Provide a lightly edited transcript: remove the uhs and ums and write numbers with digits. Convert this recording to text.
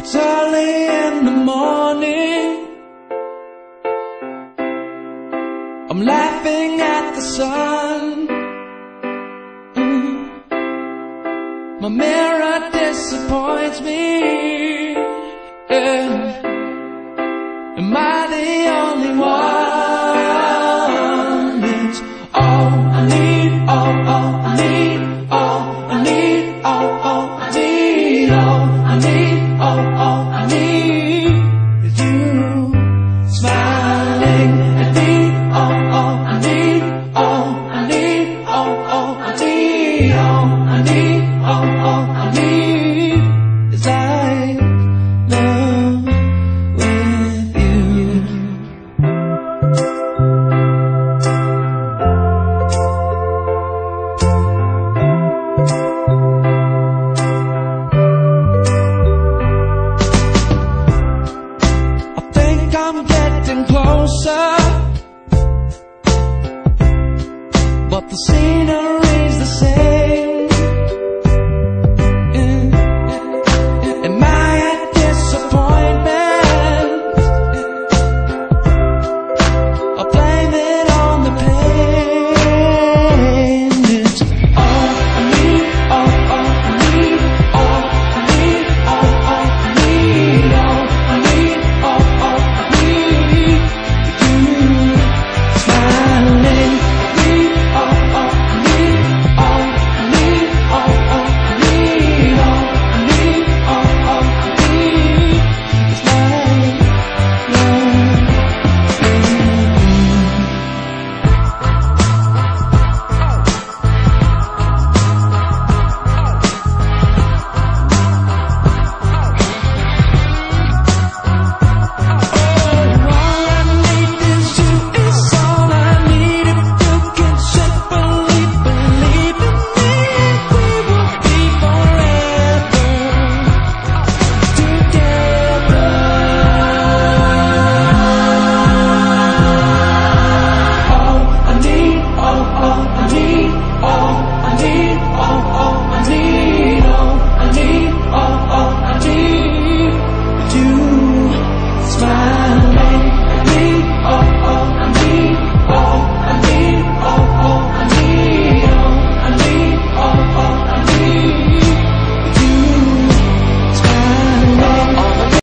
It's early in the morning, I'm laughing at the sun. My mirror disappoints me. Am I the only one? It's all I need, all I need, all I need, all I need, all I need, all I need is you smiling at me. All I need, all I need, all I need, all I need, all I need is life, love with you. I think I'm getting closer, but the scenery